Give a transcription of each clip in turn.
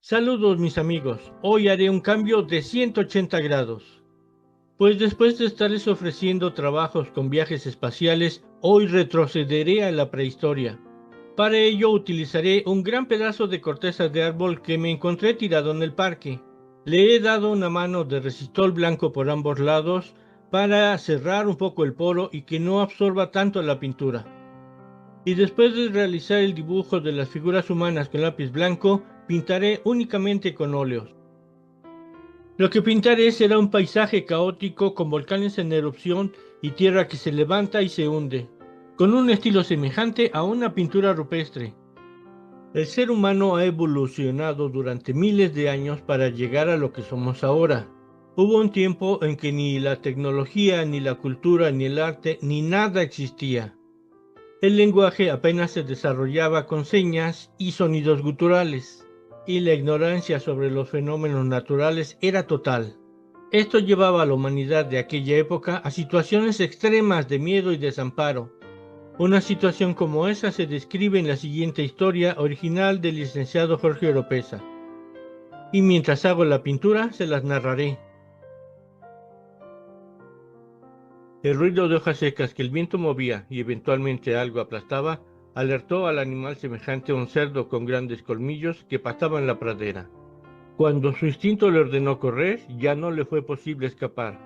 Saludos mis amigos, hoy haré un cambio de 180 grados. Pues después de estarles ofreciendo trabajos con viajes espaciales, hoy retrocederé a la prehistoria. Para ello utilizaré un gran pedazo de corteza de árbol que me encontré tirado en el parque. Le he dado una mano de resistol blanco por ambos lados para cerrar un poco el poro y que no absorba tanto la pintura. Y después de realizar el dibujo de las figuras humanas con lápiz blanco, pintaré únicamente con óleos. Lo que pintaré será un paisaje caótico con volcanes en erupción y tierra que se levanta y se hunde, con un estilo semejante a una pintura rupestre. El ser humano ha evolucionado durante miles de años para llegar a lo que somos ahora. Hubo un tiempo en que ni la tecnología, ni la cultura, ni el arte, ni nada existía. El lenguaje apenas se desarrollaba con señas y sonidos guturales, y la ignorancia sobre los fenómenos naturales era total. Esto llevaba a la humanidad de aquella época a situaciones extremas de miedo y desamparo. Una situación como esa se describe en la siguiente historia original del licenciado Jorge Oropesa. Y mientras hago la pintura, se las narraré. El ruido de hojas secas que el viento movía y eventualmente algo aplastaba, alertó al animal semejante a un cerdo con grandes colmillos que pasaba en la pradera. Cuando su instinto le ordenó correr, ya no le fue posible escapar.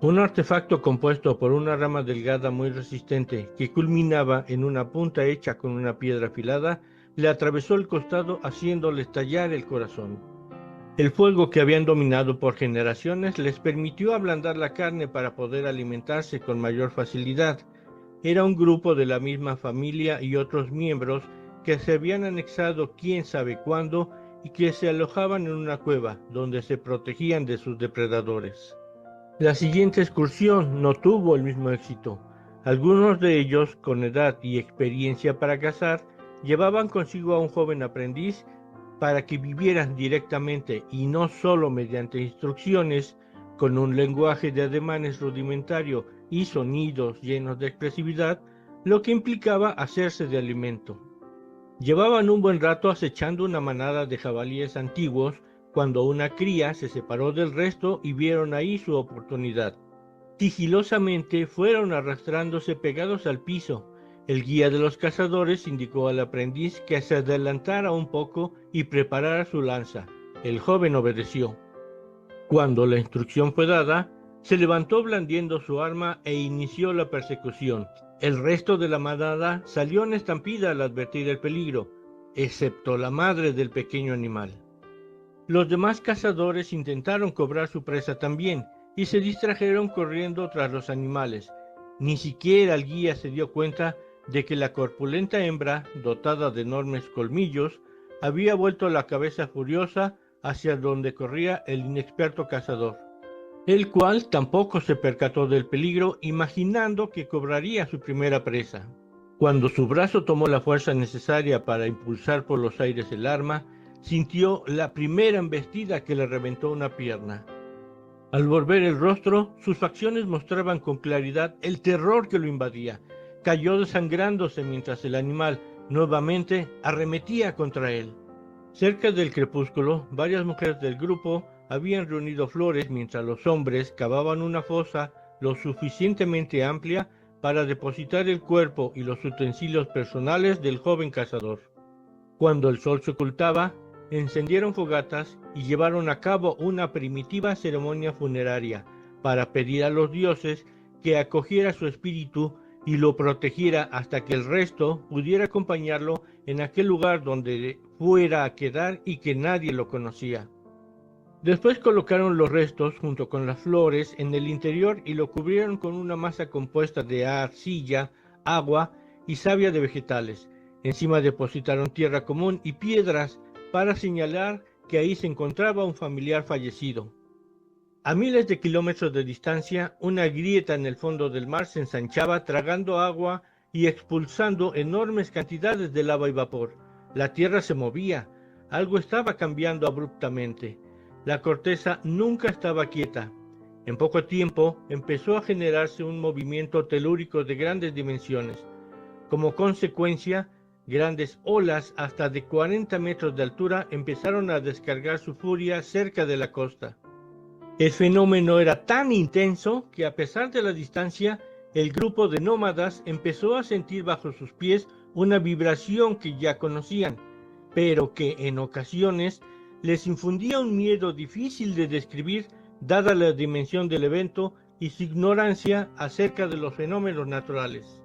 Un artefacto compuesto por una rama delgada muy resistente que culminaba en una punta hecha con una piedra afilada, le atravesó el costado haciéndole estallar el corazón. El fuego que habían dominado por generaciones les permitió ablandar la carne para poder alimentarse con mayor facilidad. Era un grupo de la misma familia y otros miembros que se habían anexado quién sabe cuándo y que se alojaban en una cueva donde se protegían de sus depredadores. La siguiente excursión no tuvo el mismo éxito. Algunos de ellos, con edad y experiencia para cazar, llevaban consigo a un joven aprendiz para que vivieran directamente y no solo mediante instrucciones, con un lenguaje de ademanes rudimentario y sonidos llenos de expresividad, lo que implicaba hacerse de alimento. Llevaban un buen rato acechando una manada de jabalíes antiguos cuando una cría se separó del resto y vieron ahí su oportunidad. Sigilosamente fueron arrastrándose pegados al piso. El guía de los cazadores indicó al aprendiz que se adelantara un poco y preparara su lanza. El joven obedeció. Cuando la instrucción fue dada, se levantó blandiendo su arma e inició la persecución. El resto de la manada salió en estampida al advertir el peligro, excepto la madre del pequeño animal. Los demás cazadores intentaron cobrar su presa también y se distrajeron corriendo tras los animales. Ni siquiera el guía se dio cuenta de que la corpulenta hembra, dotada de enormes colmillos, había vuelto la cabeza furiosa hacia donde corría el inexperto cazador, el cual tampoco se percató del peligro, imaginando que cobraría su primera presa. Cuando su brazo tomó la fuerza necesaria para impulsar por los aires el arma, sintió la primera embestida que le reventó una pierna. Al volver el rostro, sus facciones mostraban con claridad el terror que lo invadía. Cayó desangrándose mientras el animal nuevamente arremetía contra él. Cerca del crepúsculo, varias mujeres del grupo habían reunido flores mientras los hombres cavaban una fosa lo suficientemente amplia para depositar el cuerpo y los utensilios personales del joven cazador. Cuando el sol se ocultaba, encendieron fogatas y llevaron a cabo una primitiva ceremonia funeraria para pedir a los dioses que acogiera su espíritu y lo protegiera hasta que el resto pudiera acompañarlo en aquel lugar donde fuera a quedar y que nadie lo conocía. Después colocaron los restos junto con las flores en el interior y lo cubrieron con una masa compuesta de arcilla, agua y savia de vegetales. Encima depositaron tierra común y piedras para señalar que ahí se encontraba un familiar fallecido. A miles de kilómetros de distancia, una grieta en el fondo del mar se ensanchaba tragando agua y expulsando enormes cantidades de lava y vapor. La tierra se movía, algo estaba cambiando abruptamente. La corteza nunca estaba quieta. En poco tiempo empezó a generarse un movimiento telúrico de grandes dimensiones. Como consecuencia, Grandes olas, hasta de 40 metros de altura, empezaron a descargar su furia cerca de la costa. El fenómeno era tan intenso que, a pesar de la distancia, el grupo de nómadas empezó a sentir bajo sus pies una vibración que ya conocían, pero que en ocasiones les infundía un miedo difícil de describir, dada la dimensión del evento y su ignorancia acerca de los fenómenos naturales.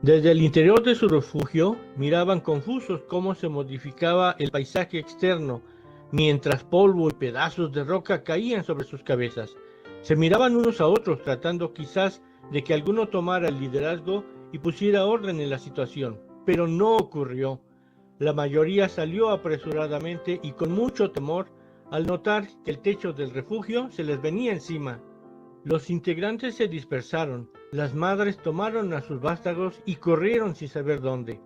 Desde el interior de su refugio miraban confusos cómo se modificaba el paisaje externo, mientras polvo y pedazos de roca caían sobre sus cabezas. Se miraban unos a otros, tratando quizás de que alguno tomara el liderazgo y pusiera orden en la situación, pero no ocurrió. La mayoría salió apresuradamente y con mucho temor al notar que el techo del refugio se les venía encima. Los integrantes se dispersaron, las madres tomaron a sus vástagos y corrieron sin saber dónde.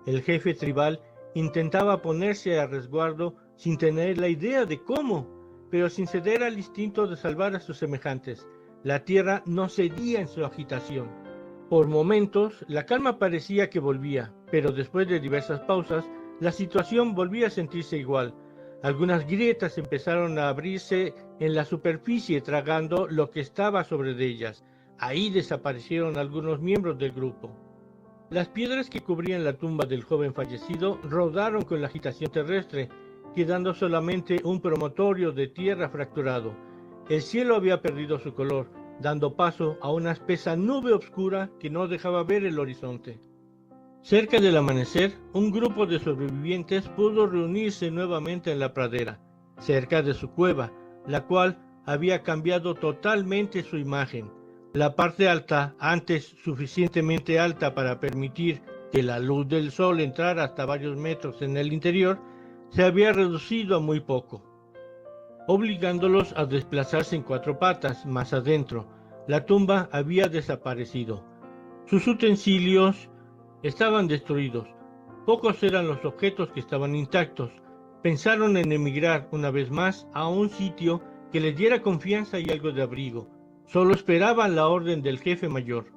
El jefe tribal intentaba ponerse a resguardo sin tener la idea de cómo, pero sin ceder al instinto de salvar a sus semejantes. La tierra no cedía en su agitación. Por momentos, la calma parecía que volvía, pero después de diversas pausas, la situación volvía a sentirse igual. Algunas grietas empezaron a abrirse en la superficie, tragando lo que estaba sobre de ellas. Ahí desaparecieron algunos miembros del grupo. Las piedras que cubrían la tumba del joven fallecido rodaron con la agitación terrestre, quedando solamente un promontorio de tierra fracturado. El cielo había perdido su color, dando paso a una espesa nube oscura que no dejaba ver el horizonte. Cerca del amanecer, un grupo de sobrevivientes pudo reunirse nuevamente en la pradera, cerca de su cueva, la cual había cambiado totalmente su imagen. La parte alta, antes suficientemente alta para permitir que la luz del sol entrara hasta varios metros en el interior, se había reducido a muy poco, obligándolos a desplazarse en 4 patas más adentro. La tumba había desaparecido. Sus utensilios estaban destruidos. Pocos eran los objetos que estaban intactos. Pensaron en emigrar una vez más a un sitio que les diera confianza y algo de abrigo. Solo esperaban la orden del jefe mayor.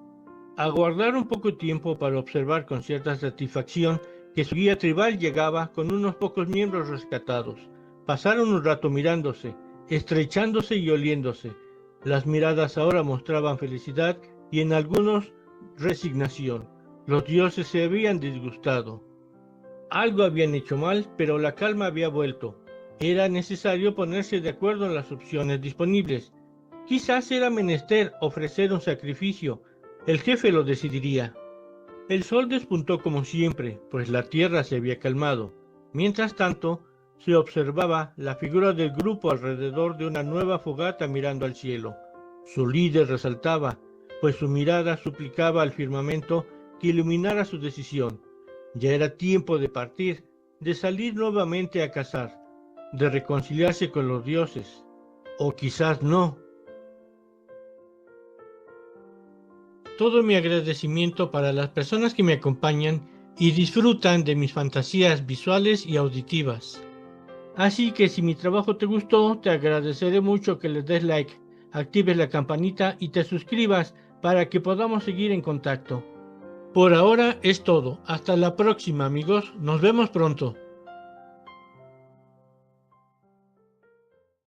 Aguardaron poco tiempo para observar con cierta satisfacción que su guía tribal llegaba con unos pocos miembros rescatados. Pasaron un rato mirándose, estrechándose y oliéndose. Las miradas ahora mostraban felicidad y en algunos resignación. Los dioses se habían disgustado. Algo habían hecho mal, pero la calma había vuelto. Era necesario ponerse de acuerdo en las opciones disponibles. Quizás era menester ofrecer un sacrificio. El jefe lo decidiría. El sol despuntó como siempre, pues la tierra se había calmado. Mientras tanto, se observaba la figura del grupo alrededor de una nueva fogata mirando al cielo. Su líder resaltaba, pues su mirada suplicaba al firmamento que iluminara su decisión. Ya era tiempo de partir, de salir nuevamente a cazar, de reconciliarse con los dioses. O quizás no. Todo mi agradecimiento para las personas que me acompañan y disfrutan de mis fantasías visuales y auditivas. Así que si mi trabajo te gustó, te agradeceré mucho que le des like, actives la campanita y te suscribas para que podamos seguir en contacto. Por ahora es todo. Hasta la próxima, amigos. Nos vemos pronto.